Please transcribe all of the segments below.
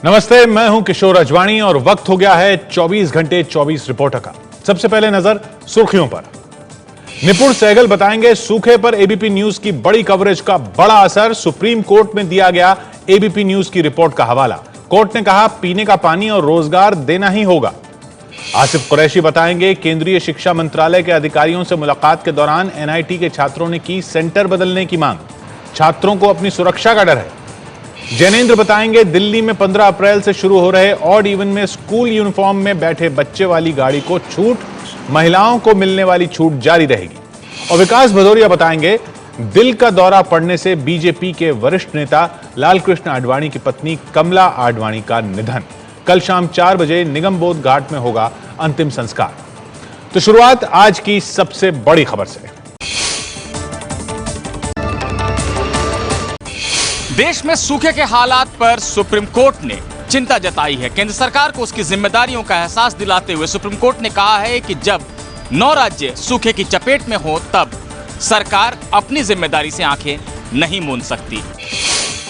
नमस्ते, मैं हूं किशोर अजवाणी और वक्त हो गया है 24 घंटे 24 रिपोर्टर का। सबसे पहले नजर सुर्खियों पर। निपुण सहगल बताएंगे सूखे पर एबीपी न्यूज की बड़ी कवरेज का बड़ा असर। सुप्रीम कोर्ट में दिया गया एबीपी न्यूज की रिपोर्ट का हवाला। कोर्ट ने कहा पीने का पानी और रोजगार देना ही होगा। आसिफ कुरैशी बताएंगे केंद्रीय शिक्षा मंत्रालय के अधिकारियों से मुलाकात के दौरान एनआईटी के छात्रों ने की सेंटर बदलने की मांग। छात्रों को अपनी सुरक्षा का डर है। जैनेंद्र बताएंगे दिल्ली में 15 अप्रैल से शुरू हो रहे ऑड इवन में स्कूल यूनिफॉर्म में बैठे बच्चे वाली गाड़ी को छूट, महिलाओं को मिलने वाली छूट जारी रहेगी। और विकास भदौरिया बताएंगे दिल का दौरा पड़ने से बीजेपी के वरिष्ठ नेता लालकृष्ण आडवाणी की पत्नी कमला आडवाणी का निधन। कल शाम 4 बजे निगम बोध घाट में होगा अंतिम संस्कार। तो शुरुआत आज की सबसे बड़ी खबर से। देश में सूखे के हालात पर सुप्रीम कोर्ट ने चिंता जताई है। केंद्र सरकार को उसकी जिम्मेदारियों का एहसास दिलाते हुए सुप्रीम कोर्ट ने कहा है कि जब 9 राज्य सूखे की चपेट में हो तब सरकार अपनी जिम्मेदारी से आंखें नहीं मूंद सकती।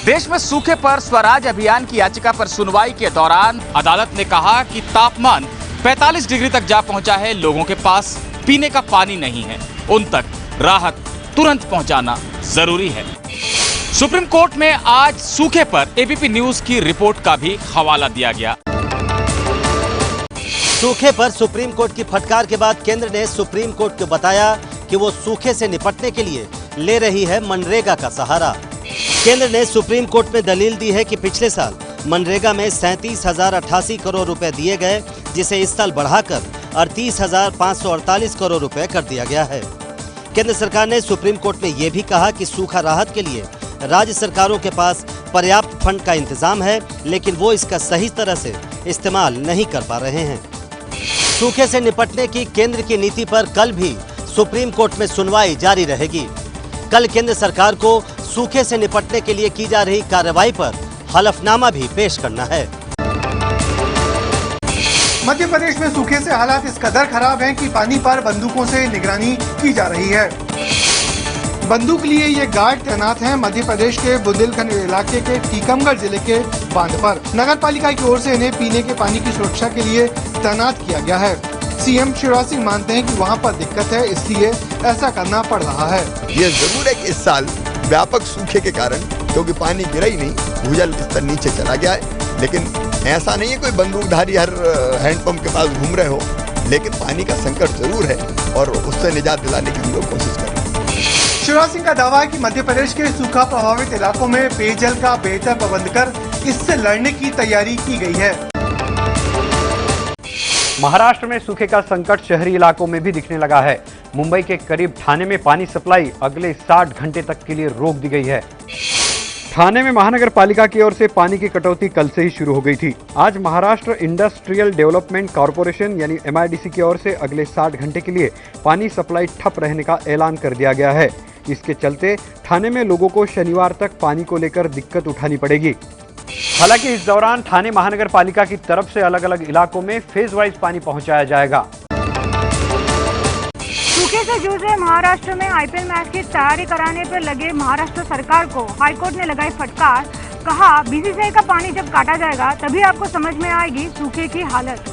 देश में सूखे पर स्वराज अभियान की याचिका पर सुनवाई के दौरान अदालत ने कहा कि तापमान 45 डिग्री तक जा पहुंचा है, लोगों के पास पीने का पानी नहीं है, उन तक राहत तुरंत पहुंचाना जरूरी है। सुप्रीम कोर्ट में आज सूखे पर एबीपी न्यूज की रिपोर्ट का भी हवाला दिया गया। सूखे पर सुप्रीम कोर्ट की फटकार के बाद केंद्र ने सुप्रीम कोर्ट को बताया कि वो सूखे से निपटने के लिए ले रही है मनरेगा का सहारा। केंद्र ने सुप्रीम कोर्ट में दलील दी है कि पिछले साल मनरेगा में 37,088 करोड़ रुपए दिए गए, जिसे इस साल बढ़ाकर 38,548 करोड़ रुपए कर दिया गया है। केंद्र सरकार ने सुप्रीम कोर्ट में ये भी कहा कि सूखा राहत के लिए राज्य सरकारों के पास पर्याप्त फंड का इंतजाम है, लेकिन वो इसका सही तरह से इस्तेमाल नहीं कर पा रहे हैं। सूखे से निपटने की केंद्र की नीति पर कल भी सुप्रीम कोर्ट में सुनवाई जारी रहेगी। कल केंद्र सरकार को सूखे से निपटने के लिए की जा रही कार्रवाई पर हलफनामा भी पेश करना है। मध्य प्रदेश में सूखे से हालात इस कदर खराब हैं कि पानी पर बंदूकों से निगरानी की जा रही है। बंदूक लिए ये गार्ड तैनात हैं मध्य प्रदेश के बुंदेलखंड इलाके के टीकमगढ़ जिले के बांध पर। नगर पालिका की ओर से इन्हें पीने के पानी की सुरक्षा के लिए तैनात किया गया है। सीएम शिवराज सिंह मानते हैं कि वहां पर दिक्कत है, इसलिए ऐसा करना पड़ रहा है। ये जरूर है कि इस साल व्यापक सूखे के कारण, क्योंकि पानी गिरा ही नहीं, भूजल स्तर नीचे चला गया है। लेकिन ऐसा नहीं है कोई बंदूकधारी हर हैंडपंप के पास घूम रहे हो, लेकिन पानी का संकट जरूर है और उससे निजात दिलाने की हम लोग कोशिश कर रहे हैं। शिवराज सिंह का दावा है कि मध्य प्रदेश के सूखा प्रभावित इलाकों में पेयजल का बेहतर प्रबंध कर इससे लड़ने की तैयारी की गई है। महाराष्ट्र में सूखे का संकट शहरी इलाकों में भी दिखने लगा है। मुंबई के करीब ठाणे में पानी सप्लाई अगले 60 घंटे तक के लिए रोक दी गई है। ठाणे में महानगर पालिका की ओर से पानी की कटौती कल से ही शुरू हो गई थी। आज महाराष्ट्र इंडस्ट्रियल डेवलपमेंट कॉरपोरेशन यानी MIDC की ओर से अगले 60 घंटे के लिए पानी सप्लाई ठप रहने का ऐलान कर दिया गया है। इसके चलते ठाणे में लोगों को शनिवार तक पानी को लेकर दिक्कत उठानी पड़ेगी। हालांकि इस दौरान ठाणे महानगर पालिका की तरफ से अलग अलग इलाकों में फेज वाइज पानी पहुंचाया जाएगा। सूखे से जूझ रहे महाराष्ट्र में IPL मैच की तैयारी कराने पर लगे महाराष्ट्र सरकार को हाईकोर्ट ने लगाई फटकार। कहा BCCI का पानी जब काटा जाएगा तभी आपको समझ में आएगी सूखे की हालत।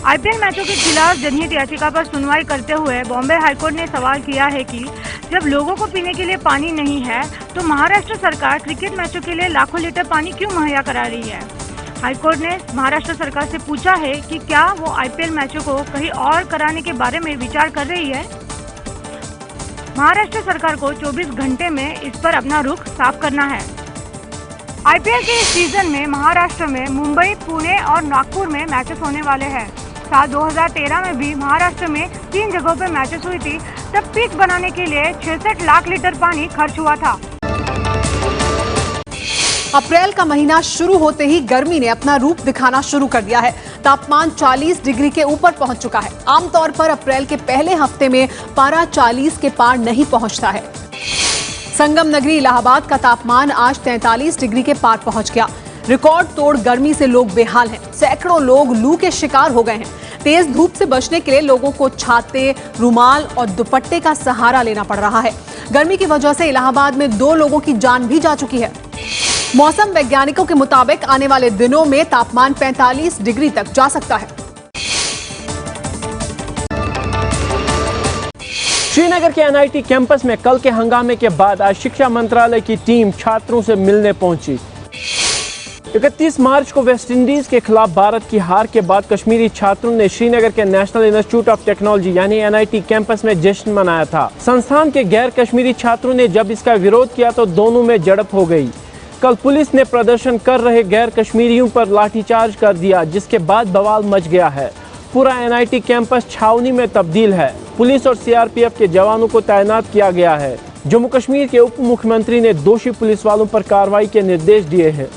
IPL मैचों के खिलाफ जनहित याचिका पर सुनवाई करते हुए बॉम्बे हाईकोर्ट ने सवाल किया है कि जब लोगों को पीने के लिए पानी नहीं है तो महाराष्ट्र सरकार क्रिकेट मैचों के लिए लाखों लीटर पानी क्यों मुहैया करा रही है। हाईकोर्ट ने महाराष्ट्र सरकार से पूछा है कि क्या वो IPL मैचों को कहीं और कराने के बारे में विचार कर रही है। महाराष्ट्र सरकार को 24 घंटे में इस पर अपना रुख साफ करना है। IPL के इस सीजन में महाराष्ट्र में मुंबई, पुणे और नागपुर में मैचेस होने वाले हैं। साल 2013 में भी महाराष्ट्र में 3 जगहों पर मैचेस हुई थी, तब पिच बनाने के लिए 66 लाख लीटर पानी खर्च हुआ था। अप्रैल का महीना शुरू होते ही गर्मी ने अपना रूप दिखाना शुरू कर दिया है। तापमान 40 डिग्री के ऊपर पहुंच चुका है। आमतौर पर अप्रैल के पहले हफ्ते में पारा 40 के पार नहीं पहुंचता है। संगम नगरी इलाहाबाद का तापमान आज 43 डिग्री के पार पहुंच गया। रिकॉर्ड तोड़ गर्मी से लोग बेहाल हैं। सैकड़ों लोग लू के शिकार हो गए हैं। तेज धूप से बचने के लिए लोगों को छाते, रुमाल और दुपट्टे का सहारा लेना पड़ रहा है। गर्मी की वजह से इलाहाबाद में 2 लोगों की जान भी जा चुकी है। मौसम वैज्ञानिकों के मुताबिक आने वाले दिनों में तापमान 45 डिग्री तक जा सकता है। श्रीनगर के एनआईटी कैंपस में कल के हंगामे के बाद आज शिक्षा मंत्रालय की टीम छात्रों से मिलने पहुंची। 31 मार्च को वेस्टइंडीज के खिलाफ भारत की हार के बाद कश्मीरी छात्रों ने श्रीनगर के नेशनल इंस्टीट्यूट ऑफ टेक्नोलॉजी यानी एनआईटी कैंपस में जश्न मनाया था। संस्थान के गैर कश्मीरी छात्रों ने जब इसका विरोध किया तो दोनों में झड़प हो गई। कल पुलिस ने प्रदर्शन कर रहे गैर कश्मीरियों पर लाठीचार्ज कर दिया, जिसके बाद बवाल मच गया है। पूरा एनआईटी कैंपस छावनी में तब्दील है। पुलिस और सीआरपीएफ के जवानों को तैनात किया गया है। जम्मू कश्मीर के उप मुख्यमंत्री ने दोषी पुलिस वालों पर कार्रवाई के निर्देश दिए हैं।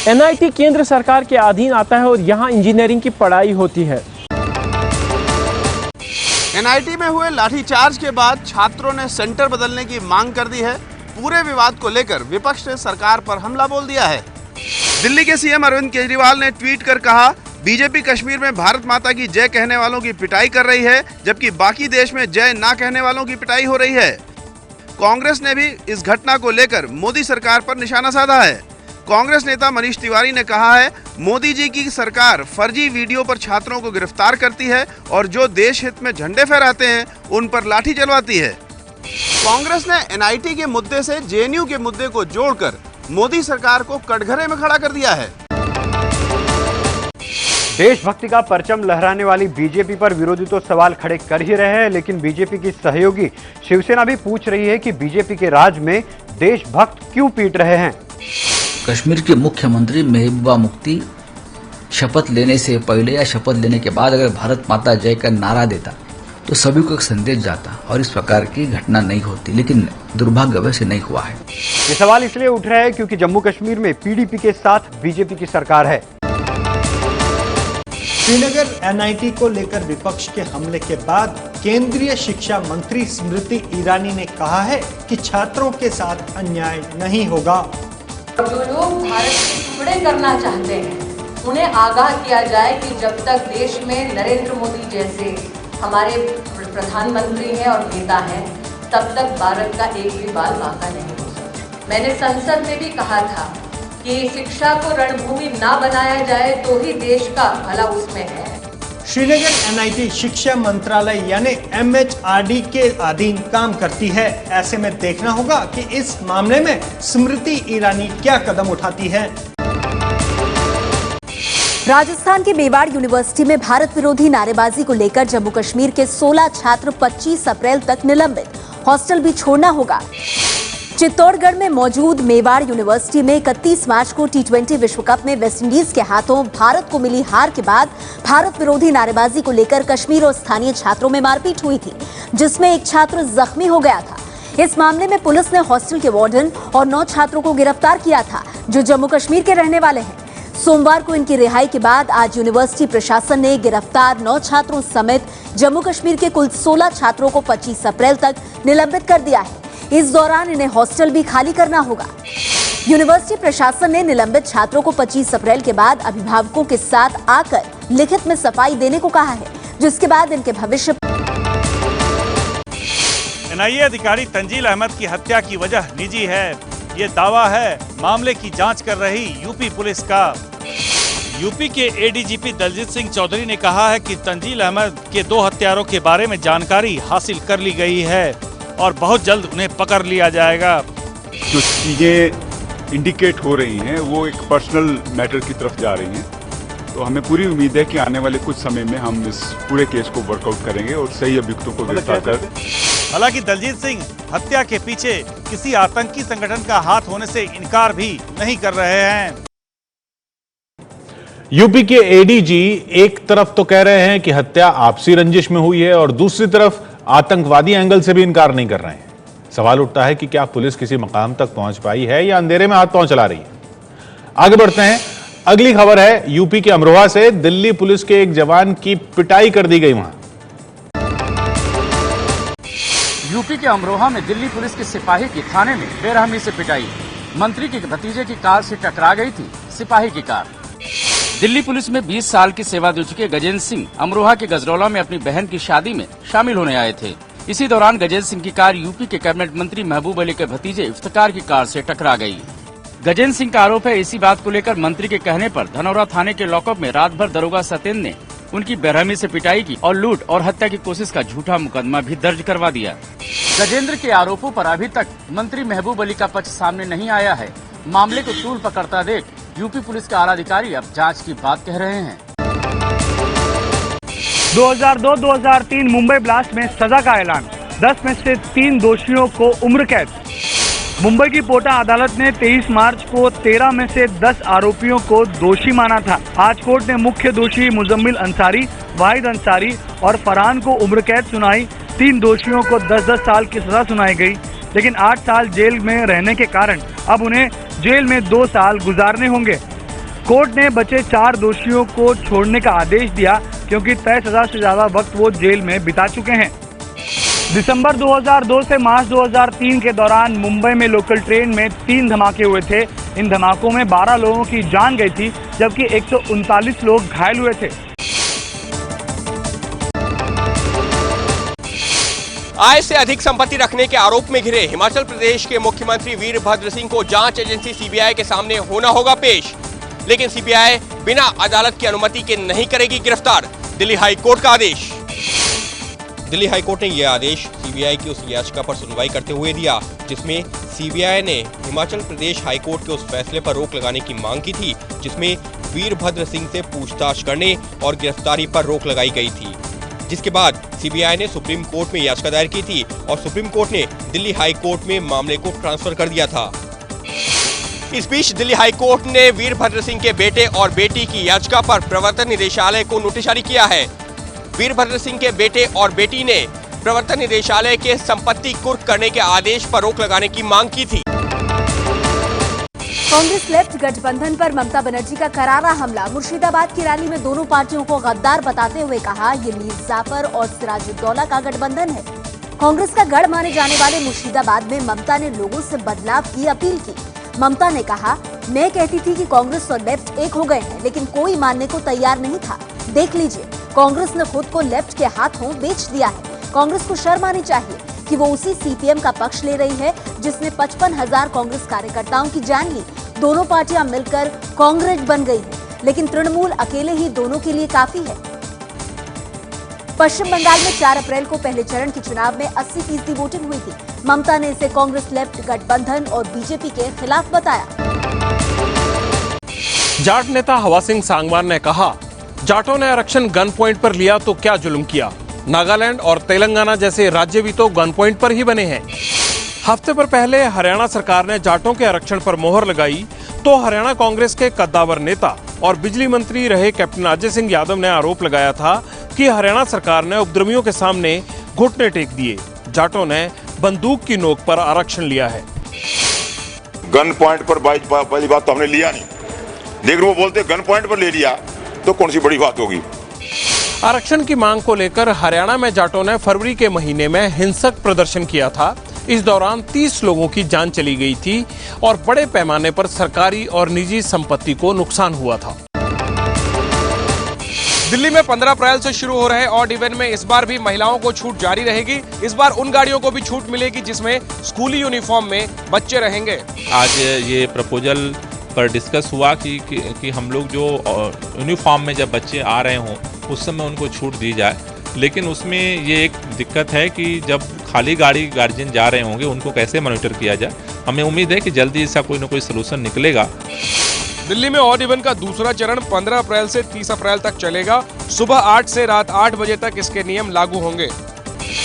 एनआईटी केंद्र सरकार के अधीन आता है और यहाँ इंजीनियरिंग की पढ़ाई होती है। एनआईटी में हुए लाठीचार्ज के बाद छात्रों ने सेंटर बदलने की मांग कर दी है। पूरे विवाद को लेकर विपक्ष ने सरकार पर हमला बोल दिया है। दिल्ली के सीएम अरविंद केजरीवाल ने ट्वीट कर कहा, बीजेपी कश्मीर में भारत माता की जय कहने वालों की पिटाई कर रही है, जबकि बाकी देश में जय ना कहने वालों की पिटाई हो रही है। कांग्रेस ने भी इस घटना को लेकर मोदी सरकार पर निशाना साधा है। कांग्रेस नेता मनीष तिवारी ने कहा है, मोदी जी की सरकार फर्जी वीडियो पर छात्रों को गिरफ्तार करती है और जो देश हित में झंडे फहराते हैं उन पर लाठी चलवाती है। कांग्रेस ने एनआईटी के मुद्दे से जेएनयू के मुद्दे को जोड़कर मोदी सरकार को कटघरे में खड़ा कर दिया है। देशभक्ति का परचम लहराने वाली बीजेपी पर विरोधी तो सवाल खड़े कर ही रहे हैं, लेकिन बीजेपी की सहयोगी शिवसेना भी पूछ रही है कि बीजेपी के राज में देशभक्त क्यों पीट रहे हैं। कश्मीर के मुख्यमंत्री महबूबा मुफ्ती शपथ लेने से पहले या शपथ लेने के बाद अगर भारत माता जय का नारा देता तो सभी को एक संदेश जाता और इस प्रकार की घटना नहीं होती, लेकिन दुर्भाग्य से नहीं हुआ है। ये सवाल इसलिए उठ रहा है क्योंकि जम्मू कश्मीर में पीडीपी के साथ बीजेपी की सरकार है। श्रीनगर एनआईटी को लेकर विपक्ष के हमले के बाद केंद्रीय शिक्षा मंत्री स्मृति ईरानी ने कहा है कि छात्रों के साथ अन्याय नहीं होगा। जो लोग भारत के टुकड़े करना चाहते हैं उन्हें आगाह किया जाए कि जब तक देश में नरेंद्र मोदी जैसे हमारे प्रधानमंत्री हैं और नेता हैं, तब तक भारत का एक भी बाल बांका नहीं हो सकता। मैंने संसद में भी कहा था कि शिक्षा को रणभूमि ना बनाया जाए तो ही देश का भला उसमें है। श्रीनगर एनआईटी शिक्षा मंत्रालय यानी एमएचआरडी के अधीन काम करती है। ऐसे में देखना होगा कि इस मामले में स्मृति ईरानी क्या कदम उठाती है। राजस्थान के मेवाड़ यूनिवर्सिटी में भारत विरोधी नारेबाजी को लेकर जम्मू कश्मीर के 16 छात्र 25 अप्रैल तक निलंबित, हॉस्टल भी छोड़ना होगा। चित्तौड़गढ़ में मौजूद मेवाड़ यूनिवर्सिटी में 31 मार्च को टी20 विश्व कप में वेस्टइंडीज के हाथों भारत को मिली हार के बाद भारत विरोधी नारेबाजी को लेकर कश्मीर और स्थानीय छात्रों में मारपीट हुई थी, जिसमें एक छात्र जख्मी हो गया था। इस मामले में पुलिस ने हॉस्टल के वार्डन और 9 छात्रों को गिरफ्तार किया था, जो जम्मू कश्मीर के रहने वाले हैं। सोमवार को इनकी रिहाई के बाद आज यूनिवर्सिटी प्रशासन ने गिरफ्तार 9 छात्रों समेत जम्मू कश्मीर के कुल 16 छात्रों को 25 अप्रैल तक निलंबित कर दिया है। इस दौरान इन्हें हॉस्टल भी खाली करना होगा। यूनिवर्सिटी प्रशासन ने निलंबित छात्रों को 25 अप्रैल के बाद अभिभावकों के साथ आकर लिखित में सफाई देने को कहा है, जिसके बाद इनके भविष्य। एनआईए अधिकारी तंजील अहमद की हत्या की वजह निजी है, ये दावा है मामले की जांच कर रही यूपी पुलिस का। यूपी के एडीजीपी दलजीत सिंह चौधरी ने कहा है कि तंजील अहमद के 2 हत्यारों के बारे में जानकारी हासिल कर ली गई है और बहुत जल्द उन्हें पकड़ लिया जाएगा। जो चीज़ें इंडिकेट हो रही हैं वो एक पर्सनल मैटर की तरफ जा रही हैं, तो हमें पूरी उम्मीद है कि आने वाले कुछ समय में हम इस पूरे केस को वर्कआउट करेंगे और सही अभियुक्तों को गिरफ्तार कर। हालांकि दलजीत सिंह हत्या के पीछे किसी आतंकी संगठन का हाथ होने से इनकार भी नहीं कर रहे हैं। यूपी के एडीजी एक तरफ तो कह रहे हैं कि हत्या आपसी रंजिश में हुई है और दूसरी तरफ आतंकवादी एंगल से भी इनकार नहीं कर रहे हैं। सवाल उठता है कि क्या पुलिस किसी मकाम तक पहुंच पाई है या अंधेरे में हाथ पांव चला रही है। आगे बढ़ते हैं। अगली खबर है यूपी के अमरोहा से। दिल्ली पुलिस के एक जवान की पिटाई कर दी गई वहां। यूपी के अमरोहा में दिल्ली पुलिस के सिपाही की थाने में बेरहमी से पिटाई। मंत्री के भतीजे की कार से टकरा गई थी सिपाही की कार। दिल्ली पुलिस में 20 साल की सेवा दे चुके गजेंद्र सिंह अमरोहा के गजरौला में अपनी बहन की शादी में शामिल होने आए थे। इसी दौरान गजेंद्र सिंह की कार यूपी के कैबिनेट मंत्री महबूब अली के भतीजे इफ्तिकार की कार से टकरा गई। गजेंद्र सिंह का आरोप है इसी बात को लेकर मंत्री के कहने पर धनौरा थाने के लॉकअप में रात भर दरोगा सत्येंद्र ने उनकी बेरहमी से पिटाई की और लूट और हत्या की कोशिश का झूठा मुकदमा भी दर्ज करवा दिया। गजेंद्र के आरोपों पर अभी तक मंत्री महबूब अली का पक्ष सामने नहीं आया है। मामले को तूल पकड़ता देख यूपी पुलिस के आला अधिकारी अब जांच की बात कह रहे हैं। 2002-2003 मुंबई ब्लास्ट में सजा का ऐलान, 10 में से 3 दोषियों को उम्र कैद। मुंबई की पोटा अदालत ने 23 मार्च को 13 में से 10 आरोपियों को दोषी माना था। आज कोर्ट ने मुख्य दोषी मुजम्मिल अंसारी, वाहिद अंसारी और फरहान को उम्र कैद सुनाई। 3 दोषियों को 10-10 साल की सजा सुनाई गई, लेकिन 8 साल जेल में रहने के कारण अब उन्हें जेल में 2 साल गुजारने होंगे। कोर्ट ने बचे 4 दोषियों को छोड़ने का आदेश दिया, क्योंकि तय सजा से ज्यादा वक्त वो जेल में बिता चुके हैं। दिसंबर 2002 से मार्च 2003 के दौरान मुंबई में लोकल ट्रेन में 3 धमाके हुए थे। इन धमाकों में 12 लोगों की जान गई थी, जबकि 139 लोग घायल हुए थे। आय से अधिक संपत्ति रखने के आरोप में घिरे हिमाचल प्रदेश के मुख्यमंत्री वीरभद्र सिंह को जांच एजेंसी सीबीआई के सामने होना होगा पेश, लेकिन सीबीआई बिना अदालत की अनुमति के नहीं करेगी गिरफ्तार। दिल्ली हाई कोर्ट का आदेश। दिल्ली हाई कोर्ट ने यह आदेश सीबीआई की उस याचिका पर सुनवाई करते हुए दिया, जिसमें सीबीआई ने हिमाचल प्रदेश हाई कोर्ट के उस फैसले पर रोक लगाने की मांग की थी, जिसमें वीरभद्र सिंह से पूछताछ करने और गिरफ्तारी पर रोक लगाई गई थी। जिसके बाद सीबीआई ने सुप्रीम कोर्ट में याचिका दायर की थी और सुप्रीम कोर्ट ने दिल्ली हाई कोर्ट में मामले को ट्रांसफर कर दिया था। इस बीच दिल्ली हाई कोर्ट ने वीरभद्र सिंह के बेटे और बेटी की याचिका पर प्रवर्तन निदेशालय को नोटिस जारी किया है। वीरभद्र सिंह के बेटे और बेटी ने प्रवर्तन निदेशालय के संपत्ति कुर्क करने के आदेश पर रोक लगाने की मांग की थी। कांग्रेस लेफ्ट गठबंधन पर ममता बनर्जी का करारा हमला। मुर्शिदाबाद की रैली में दोनों पार्टियों को गद्दार बताते हुए कहा, ये मीर जाफर और सिराजुद्दौला का गठबंधन है। कांग्रेस का गढ़ माने जाने वाले मुर्शिदाबाद में ममता ने लोगों से बदलाव की अपील की। ममता ने कहा, मैं कहती थी कि कांग्रेस और लेफ्ट एक हो गए हैं, लेकिन कोई मानने को तैयार नहीं था। देख लीजिए, कांग्रेस ने खुद को लेफ्ट के हाथों बेच दिया है। कांग्रेस को शर्म आनी चाहिए कि वो उसी सीपीएम का पक्ष ले रही है जिसने 55,000 कांग्रेस कार्यकर्ताओं की जान ली। दोनों पार्टियां मिलकर कांग्रेस बन गई है, लेकिन तृणमूल अकेले ही दोनों के लिए काफी है। पश्चिम बंगाल में 4 अप्रैल को पहले चरण के चुनाव में 80% वोटिंग हुई थी। ममता ने इसे कांग्रेस लेफ्ट गठबंधन और बीजेपी के खिलाफ बताया। जाट नेता हवा सिंह सांगवान ने कहा, जाटों ने आरक्षण गन पॉइंट पर लिया तो क्या जुल्म किया। नागालैंड और तेलंगाना जैसे राज्य भी तो गन पॉइंट पर ही बने हैं। हफ्ते भर पहले हरियाणा सरकार ने जाटों के आरक्षण पर मोहर लगाई तो हरियाणा कांग्रेस के कद्दावर नेता और बिजली मंत्री रहे कैप्टन अजय सिंह यादव ने आरोप लगाया था कि हरियाणा सरकार ने उपद्रवियों के सामने घुटने टेक दिए। जाटों ने बंदूक की नोक पर आरक्षण लिया है। गन पॉइंट पर पहली बात तो हमने लिया नहीं, लेकिन वो बोलते गन पॉइंट पर ले लिया तो कौन सी बड़ी बात होगी। आरक्षण की मांग को लेकर हरियाणा में जाटों ने फरवरी के महीने में हिंसक प्रदर्शन किया था। इस दौरान 30 लोगों की जान चली गई थी और बड़े पैमाने पर सरकारी और निजी संपत्ति को नुकसान हुआ था। दिल्ली में 15 अप्रैल से शुरू हो रहे ऑड इवन में इस बार भी महिलाओं को छूट जारी रहेगी। इस बार उन गाड़ियों को भी छूट मिलेगी जिसमें स्कूली यूनिफॉर्म में बच्चे रहेंगे। आज ये प्रपोजल पर डिस्कस हुआ कि हम लोग जो यूनिफॉर्म में जब बच्चे आ रहे हों उस समय उनको छूट दी जाए, लेकिन उसमें ये एक दिक्कत है कि जब खाली गाड़ी गार्जियन जा रहे होंगे उनको कैसे मॉनिटर किया जाए। हमें उम्मीद है कि जल्दी इसका कोई ना कोई सलूशन निकलेगा। दिल्ली में ऑड इवन का दूसरा चरण 15 अप्रैल से 30 अप्रैल तक चलेगा। सुबह 8 से रात 8 बजे तक इसके नियम लागू होंगे।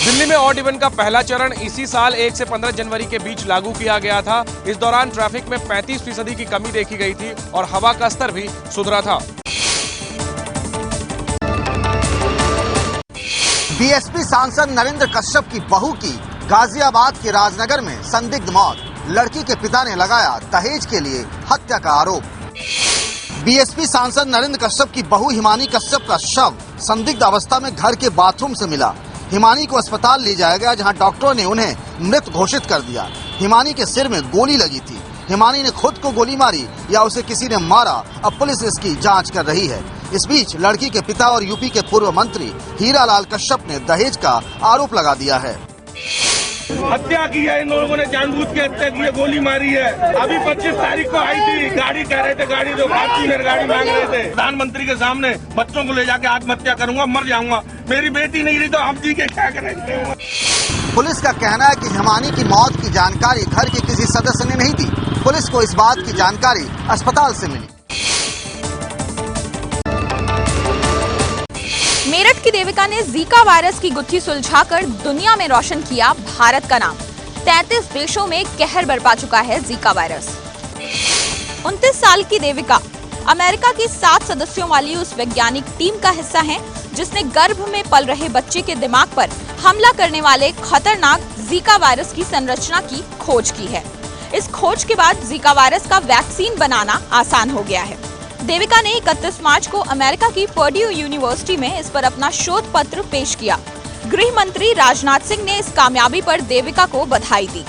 दिल्ली में ऑड इवन का पहला चरण इसी साल 1 से 15 जनवरी के बीच लागू किया गया था। इस दौरान ट्रैफिक में 35% की कमी देखी गई थी और हवा का स्तर भी सुधरा था। बीएसपी सांसद नरेंद्र कश्यप की बहू की गाजियाबाद के राजनगर में संदिग्ध मौत। लड़की के पिता ने लगाया दहेज के लिए हत्या का आरोप। बीएसपी सांसद नरेंद्र कश्यप की बहू हिमानी कश्यप का शव संदिग्ध अवस्था में घर के बाथरूम से मिला। हिमानी को अस्पताल ले जाया गया, जहां डॉक्टरों ने उन्हें मृत घोषित कर दिया। हिमानी के सिर में गोली लगी थी। हिमानी ने खुद को गोली मारी या उसे किसी ने मारा, अब पुलिस इसकी जांच कर रही है। इस बीच लड़की के पिता और यूपी के पूर्व मंत्री हीरालाल कश्यप ने दहेज का आरोप लगा दिया है। हत्या की है, इन लोगों ने जानबूझ के हत्या की है, गोली मारी है। अभी 25 तारीख को आई थी, गाड़ी कह रहे थे, गाड़ी दो, गाड़ी मांग रहे थे। प्रधानमंत्री के सामने बच्चों को ले जाके आत्महत्या करूंगा, मर जाऊंगा। मेरी बेटी नहीं रही तो हम जी के क्या करेंगे। पुलिस का कहना है कि हिमानी की मौत की जानकारी घर के किसी सदस्य ने नहीं दी। पुलिस को इस बात की जानकारी अस्पताल से मिली। मेरठ की देविका ने जीका वायरस की गुत्थी सुलझाकर दुनिया में रोशन किया भारत का नाम। 33 देशों में कहर बरपा चुका है जीका वायरस। 29 साल की देविका अमेरिका की 7 सदस्यों वाली उस वैज्ञानिक टीम का हिस्सा है जिसने गर्भ में पल रहे बच्चे के दिमाग पर हमला करने वाले खतरनाक जीका वायरस की संरचना की खोज की है। इस खोज के बाद जीका वायरस का वैक्सीन बनाना आसान हो गया है। देविका ने 31 मार्च को अमेरिका की पर्ड्यू यूनिवर्सिटी में इस पर अपना शोध पत्र पेश किया। गृह मंत्री राजनाथ सिंह ने इस कामयाबी पर देविका को बधाई दी।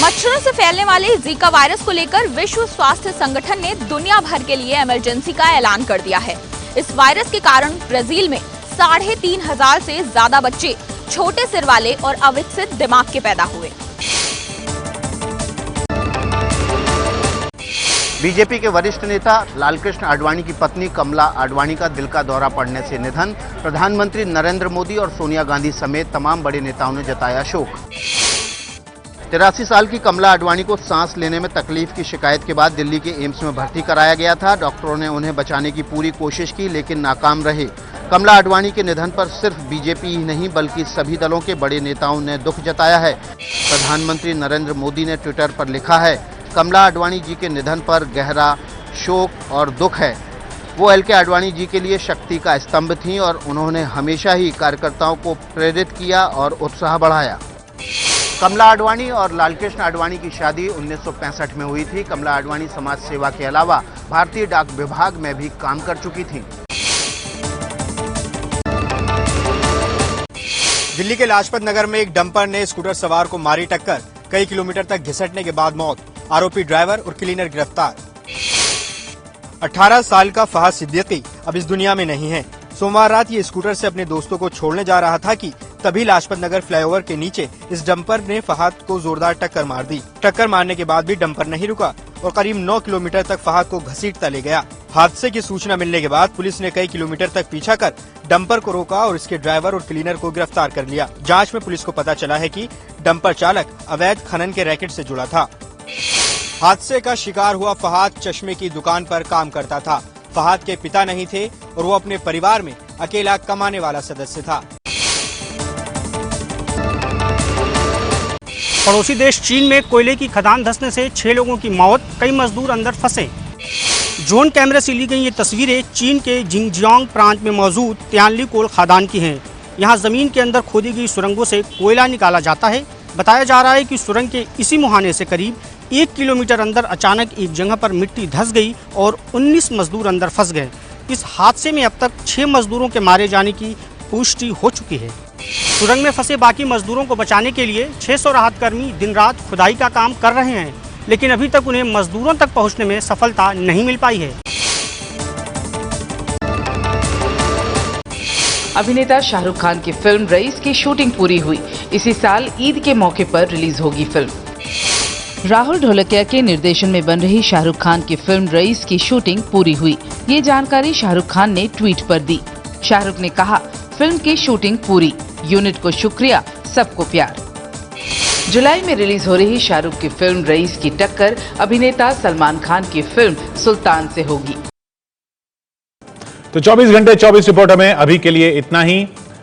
मच्छरों से फैलने वाले जीका वायरस को लेकर विश्व स्वास्थ्य संगठन ने दुनिया भर के लिए इमरजेंसी का ऐलान कर दिया है। इस वायरस के कारण ब्राजील में 3,500 से ज्यादा बच्चे छोटे सिर वाले और अविकसित दिमाग के पैदा हुए। बीजेपी के वरिष्ठ नेता लालकृष्ण आडवाणी की पत्नी कमला आडवाणी का दिल का दौरा पड़ने से निधन। प्रधानमंत्री नरेंद्र मोदी और सोनिया गांधी समेत तमाम बड़े नेताओं ने जताया शोक। 83 साल की कमला आडवाणी को सांस लेने में तकलीफ की शिकायत के बाद दिल्ली के एम्स में भर्ती कराया गया था। डॉक्टरों ने उन्हें बचाने की पूरी कोशिश की लेकिन नाकाम रहे। कमला आडवाणी के निधन पर सिर्फ बीजेपी ही नहीं बल्कि सभी दलों के बड़े नेताओं ने दुख जताया है। प्रधानमंत्री नरेंद्र मोदी ने ट्विटर पर लिखा है, कमला आडवाणी जी के निधन पर गहरा शोक और दुख है। वो एल के आडवाणी जी के लिए शक्ति का स्तंभ थीं और उन्होंने हमेशा ही कार्यकर्ताओं को प्रेरित किया और उत्साह बढ़ाया। कमला आडवाणी और लालकृष्ण आडवाणी की शादी 1965 में हुई थी। कमला आडवाणी समाज सेवा के अलावा भारतीय डाक विभाग में भी काम कर चुकी थीं। दिल्ली के लाजपत नगर में एक डंपर ने स्कूटर सवार को मारी टक्कर, कई किलोमीटर तक घिसटने के बाद मौत। आरोपी ड्राइवर और क्लीनर गिरफ्तार। 18 साल का फहद सिद्दीकी अब इस दुनिया में नहीं है। सोमवार रात ये स्कूटर से अपने दोस्तों को छोड़ने जा रहा था कि तभी लाजपत नगर फ्लाईओवर के नीचे इस डंपर ने फहद को जोरदार टक्कर मार दी। टक्कर मारने के बाद भी डंपर नहीं रुका और करीब 9 किलोमीटर तक फहद को घसीटता ले गया। हादसे की सूचना मिलने के बाद पुलिस ने कई किलोमीटर तक पीछा कर डंपर को रोका और इसके ड्राइवर और क्लीनर को गिरफ्तार कर लिया। जाँच में पुलिस को पता चला है कि डंपर चालक अवैध खनन के रैकेट से जुड़ा था। हादसे का शिकार हुआ फहद चश्मे की दुकान पर काम करता था। फहद के पिता नहीं थे और वो अपने परिवार में अकेला कमाने वाला सदस्य था। पड़ोसी देश चीन में कोयले की खदान धंसने से 6 लोगों की मौत, कई मजदूर अंदर फंसे। ड्रोन कैमरे से ली गई ये तस्वीरें चीन के जिंगजियांग प्रांत में मौजूद तियानली कोल खदान की हैं। यहाँ जमीन के अंदर खोदी गई सुरंगों से कोयला निकाला जाता है। बताया जा रहा है कि सुरंग के इसी मुहाने से करीब 1 किलोमीटर अंदर अचानक एक जगह पर मिट्टी धंस गई और 19 मजदूर अंदर फंस गए। इस हादसे में अब तक 6 मजदूरों के मारे जाने की पुष्टि हो चुकी है। सुरंग में फंसे बाकी मजदूरों को बचाने के लिए 600 राहत कर्मी दिन रात खुदाई का काम कर रहे हैं, लेकिन अभी तक उन्हें मजदूरों तक पहुंचने में सफलता नहीं मिल पाई है। अभिनेता शाहरुख खान की फिल्म रईस की शूटिंग पूरी हुई। इसी साल ईद के मौके पर रिलीज होगी फिल्म। राहुल ढोलकिया के निर्देशन में बन रही शाहरुख खान की फिल्म रईस की शूटिंग पूरी हुई। ये जानकारी शाहरुख खान ने ट्वीट पर दी। शाहरुख ने कहा, फिल्म की शूटिंग पूरी, यूनिट को शुक्रिया, सबको प्यार। जुलाई में रिलीज हो रही शाहरुख की फिल्म रईस की टक्कर अभिनेता सलमान खान की फिल्म सुल्तान से होगी। तो 24 घंटे 24 रिपोर्ट हमें अभी के लिए इतना ही,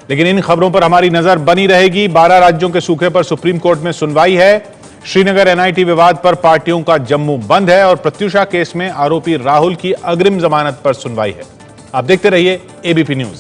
लेकिन इन खबरों पर हमारी नजर बनी रहेगी। 12 राज्यों के सूखे पर सुप्रीम कोर्ट में सुनवाई है। श्रीनगर एनआईटी विवाद पर पार्टियों का जम्मू बंद है और प्रत्युषा केस में आरोपी राहुल की अग्रिम जमानत पर सुनवाई है। आप देखते रहिए एबीपी न्यूज।